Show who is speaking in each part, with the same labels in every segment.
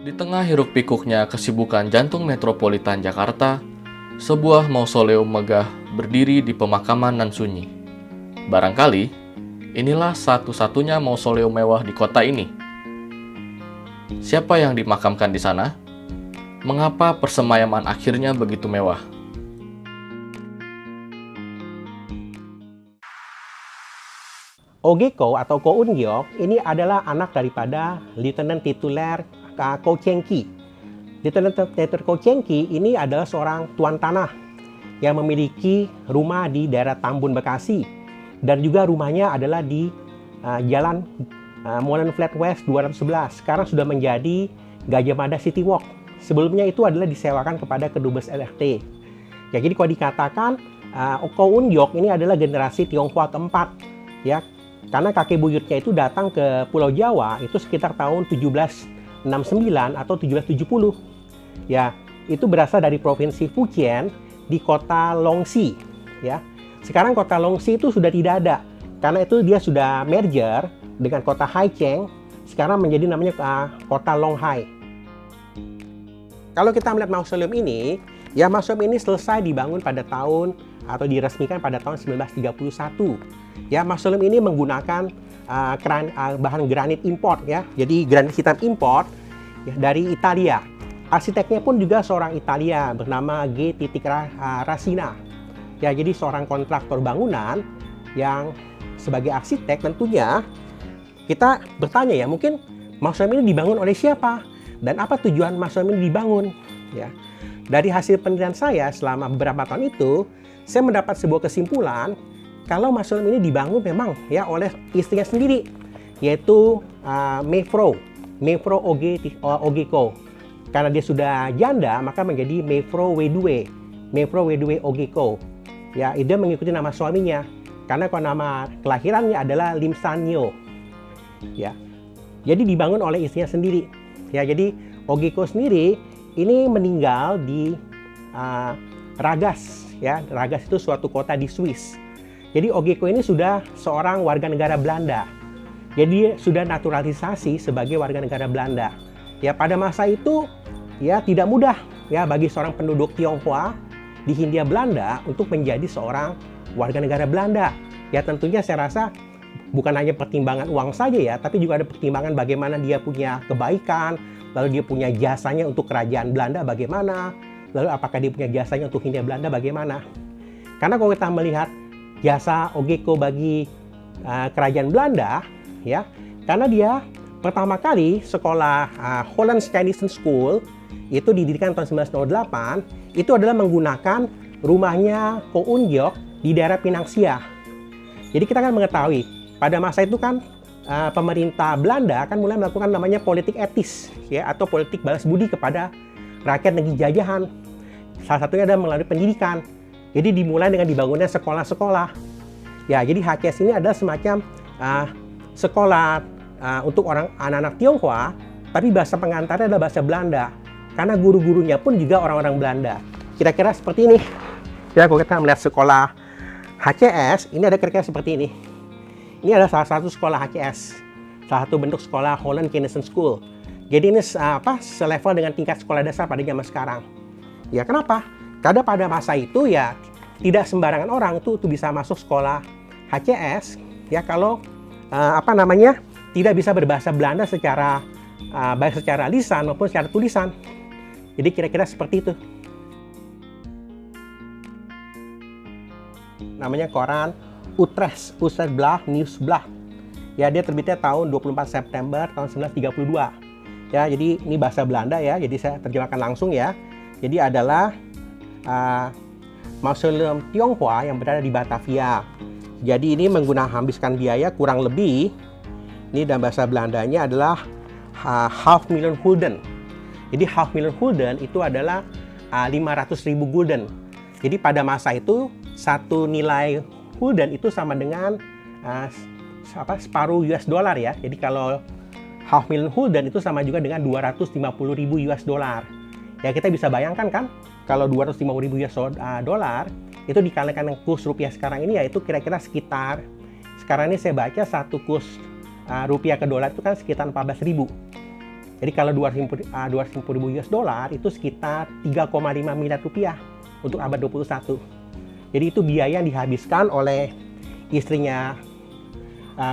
Speaker 1: Di tengah hiruk-pikuknya kesibukan jantung metropolitan Jakarta, sebuah mausoleum megah berdiri di pemakaman nan sunyi. Barangkali, inilah satu-satunya mausoleum mewah di kota ini. Siapa yang dimakamkan di sana? Mengapa persemayaman akhirnya begitu mewah?
Speaker 2: Ogeko atau Ko Un-gyok ini adalah anak daripada Lieutenant Tituler Ko Cheng-ki. Lieutenant Tituler Ko Cheng-ki ini adalah seorang tuan tanah yang memiliki rumah di daerah Tambun, Bekasi, dan juga rumahnya adalah di Jalan Molen Flat West 211. Sekarang sudah menjadi Gajah Mada City Walk. Sebelumnya itu adalah disewakan kepada Kedubes RRT. Ya, jadi kalau dikatakan Ko Un-gyok ini adalah generasi Tionghoa keempat, ya. Karena kakek buyutnya itu datang ke Pulau Jawa itu sekitar tahun 1769 atau 1770. Ya, itu berasal dari provinsi Fujian di kota Longxi. Ya, sekarang kota Longxi itu sudah tidak ada karena itu dia sudah merger dengan kota Haicheng. Sekarang menjadi namanya kota Longhai. Kalau kita melihat mausoleum ini, ya mausoleum ini selesai dibangun pada tahun atau diresmikan pada tahun 1931. Ya, mausoleum ini menggunakan bahan granit import, ya. Jadi granit hitam import ya, dari Italia. Arsiteknya pun juga seorang Italia bernama G. Rasina. Ya, jadi seorang kontraktor bangunan yang sebagai arsitek tentunya kita bertanya ya, mungkin mausoleum ini dibangun oleh siapa dan apa tujuan mausoleum ini dibangun, ya. Dari hasil penelitian saya selama beberapa tahun itu, saya mendapat sebuah kesimpulan kalau mausoleum ini dibangun memang ya oleh istrinya sendiri, yaitu Meifro Ogeko. Karena dia sudah janda, maka menjadi Meifro Wedue Ogeko. Ya, dia mengikuti nama suaminya. Karena kalau nama kelahirannya adalah Lim Sanyo. Ya, jadi dibangun oleh istrinya sendiri. Ya, jadi Ogeko sendiri ini meninggal di Ragas. Ya, Ragas itu suatu kota di Swiss. Jadi Ogeko ini sudah seorang warga negara Belanda. Jadi sudah naturalisasi sebagai warga negara Belanda. Ya, pada masa itu ya tidak mudah ya bagi seorang penduduk Tionghoa di Hindia Belanda untuk menjadi seorang warga negara Belanda. Ya, tentunya saya rasa bukan hanya pertimbangan uang saja ya, tapi juga ada pertimbangan bagaimana dia punya kebaikan, lalu dia punya jasanya untuk kerajaan Belanda bagaimana, lalu apakah dia punya jasanya untuk Hindia Belanda bagaimana. Karena kalau kita melihat jasa Ogeko bagi kerajaan Belanda, ya, karena dia pertama kali sekolah Holland Chinese School itu didirikan tahun 1908, itu adalah menggunakan rumahnya Ko Un-gyok di daerah Pinangsia. Jadi kita kan mengetahui pada masa itu kan pemerintah Belanda kan mulai melakukan namanya politik etis, ya, atau politik balas budi kepada rakyat negeri jajahan. Salah satunya adalah melalui pendidikan. Jadi dimulai dengan dibangunnya sekolah-sekolah. Ya, jadi HCS ini adalah semacam sekolah untuk anak-anak Tionghoa, tapi bahasa pengantarnya adalah bahasa Belanda. Karena guru-gurunya pun juga orang-orang Belanda. Kira-kira seperti ini. Ya, kalau kita melihat sekolah HCS, ini ada kira-kira seperti ini. Ini adalah salah satu sekolah HCS. Salah satu bentuk sekolah Holland Chinese School. Jadi ini selevel dengan tingkat sekolah dasar pada zaman sekarang. Ya, kenapa? Karena pada masa itu ya tidak sembarangan orang tuh bisa masuk sekolah HCS ya kalau tidak bisa berbahasa Belanda secara baik secara lisan maupun secara tulisan. Jadi kira-kira seperti itu. Namanya koran Utrecht Nieuwsblad. Ya, dia terbitnya tahun 24 September tahun 1932. Ya, jadi ini bahasa Belanda ya. Jadi saya terjemahkan langsung ya. Jadi adalah mausoleum Tionghoa yang berada di Batavia. Jadi ini menghabiskan biaya kurang lebih, ini dalam bahasa Belandanya adalah 500.000 gulden. Jadi 500.000 gulden itu adalah 500.000 gulden. Jadi pada masa itu satu nilai gulden itu sama dengan separuh US dollar ya. Jadi kalau 500.000 gulden itu sama juga dengan 250.000 US dollar. Ya, kita bisa bayangkan kan, kalau 250.000 US dollar itu dikalikan dengan kurs rupiah sekarang ini, yaitu kira-kira sekitar sekarang ini saya baca satu kurs rupiah ke dolar itu kan sekitar 14.000. Jadi kalau 250.000 US dollar itu sekitar 3,5 miliar rupiah untuk abad 21. Jadi itu biaya yang dihabiskan oleh istrinya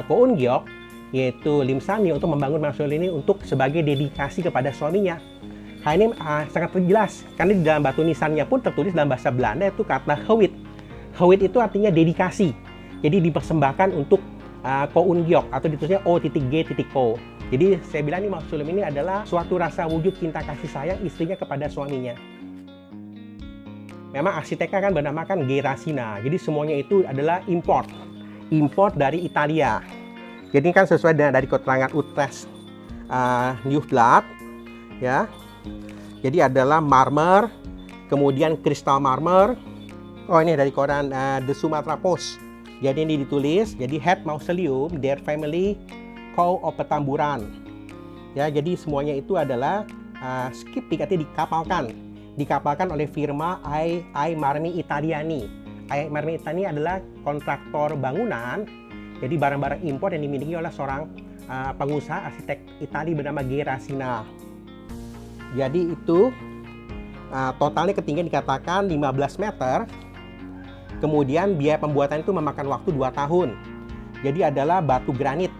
Speaker 2: Ko Eun Geok, yaitu Lim San-yeol, untuk membangun mausoleum ini untuk sebagai dedikasi kepada suaminya. Hal ini sangat terjelas karena di dalam batu nisannya pun tertulis dalam bahasa Belanda itu kata Hewit. Hewit itu artinya dedikasi. Jadi dipersembahkan untuk Ko Eun Geok atau ditulisnya O.G.Ko. Jadi saya bilang nih mausoleum ini adalah suatu rasa wujud cinta kasih sayang istrinya kepada suaminya. Memang arsiteknya kan bernamakan Gerasimna. Jadi semuanya itu adalah import dari Italia. Jadi kan sesuai dengan dari keterangan Utrecht Nieuwsblad, ya. Jadi adalah marmer, kemudian kristal marmer. Oh, ini dari koran The Sumatra Post. Jadi ini ditulis, jadi head mausoleum, their family cow of Petamburan. Ya, jadi semuanya itu adalah skipping, artinya dikapalkan oleh firma Ai Marmi Italiani. Ai Marmi Italiani adalah kontraktor bangunan. Jadi barang-barang impor yang dimiliki oleh seorang pengusaha arsitek Italia bernama Gerasimna. Jadi itu totalnya ketinggian dikatakan 15 meter. Kemudian biaya pembuatan itu memakan waktu 2 tahun. Jadi adalah batu granit.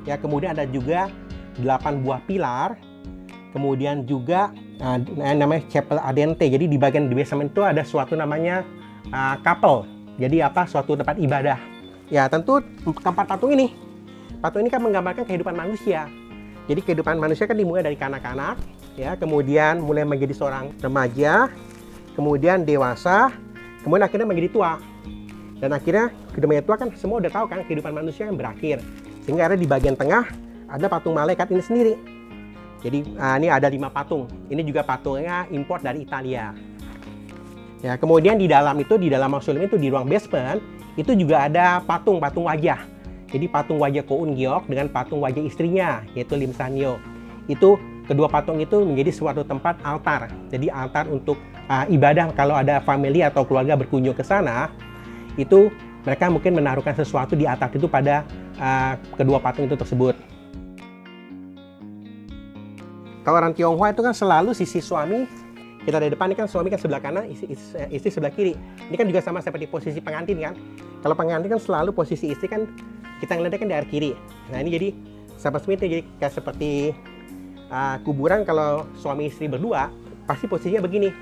Speaker 2: Ya, kemudian ada juga 8 buah pilar. Kemudian juga namanya chapel ardente. Jadi di bagian basement itu ada suatu namanya chapel. Jadi suatu tempat ibadah. Ya, tentu keempat patung ini. Patung ini kan menggambarkan kehidupan manusia. Jadi kehidupan manusia kan dimulai dari kanak-kanak, ya, kemudian mulai menjadi seorang remaja, kemudian dewasa, kemudian akhirnya menjadi tua. Dan akhirnya kehidupan tua kan semua udah tahu kan kehidupan manusia yang berakhir. Sehingga ada di bagian tengah ada patung malaikat ini sendiri. Jadi ini ada 5 patung. Ini juga patungnya import dari Italia. Ya, kemudian di dalam mausoleum itu di ruang basement itu juga ada patung wajah. Jadi patung wajah Ko Eun Geok dengan patung wajah istrinya yaitu Lim San-yeol. Itu kedua patung itu menjadi suatu tempat altar. Jadi altar untuk ibadah kalau ada family atau keluarga berkunjung ke sana, itu mereka mungkin menaruhkan sesuatu di altar itu pada kedua patung itu tersebut. Kalau orang Tionghoa itu kan selalu sisi suami kita dari depan, ini kan suami kan sebelah kanan, istri sebelah kiri. Ini kan juga sama seperti posisi pengantin kan. Kalau pengantin kan selalu posisi istri kan kita ngeliatnya kan di arah kiri. Nah ini jadi sahabat semit jadi kayak seperti kuburan kalau suami istri berdua pasti posisinya begini.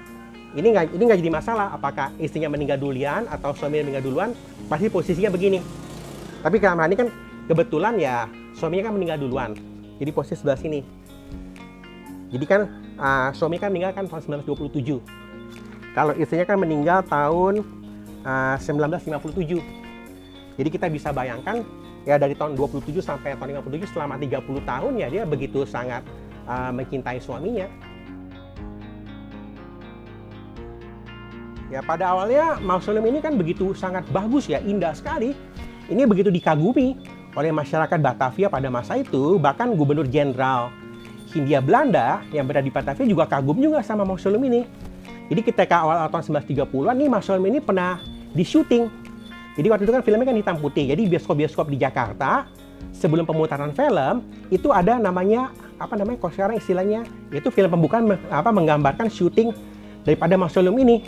Speaker 2: Ini nggak jadi masalah apakah istrinya meninggal duluan atau suaminya meninggal duluan, pasti posisinya begini. Tapi kalau ini kan kebetulan ya suaminya kan meninggal duluan, jadi posisi sebelah sini. Jadi kan suami kan meninggal kan tahun 1927. Kalau istrinya kan meninggal tahun 1957. Jadi kita bisa bayangkan ya dari tahun 27 sampai tahun 57 selama 30 tahun ya dia begitu sangat mencintai suaminya. Ya pada awalnya mausoleum ini kan begitu sangat bagus ya, indah sekali. Ini begitu dikagumi oleh masyarakat Batavia pada masa itu, bahkan Gubernur Jenderal Hindia Belanda yang berada di Batavia juga kagum juga sama mausoleum ini. Jadi ketika awal tahun 1930-an nih mausoleum ini pernah di syuting. Jadi waktu itu kan filmnya kan hitam putih. Jadi bioskop-bioskop di Jakarta sebelum pemutaran film itu ada namanya kalau sekarang istilahnya itu film pembukaan menggambarkan syuting daripada mausoleum ini.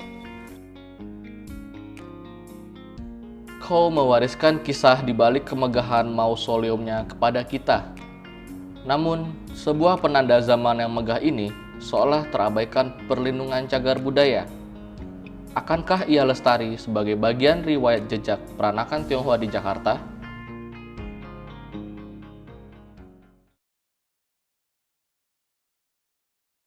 Speaker 1: Ko mewariskan kisah di balik kemegahan mausoleumnya kepada kita. Namun, sebuah penanda zaman yang megah ini seolah terabaikan perlindungan cagar budaya. Akankah ia lestari sebagai bagian riwayat jejak peranakan Tionghoa di Jakarta?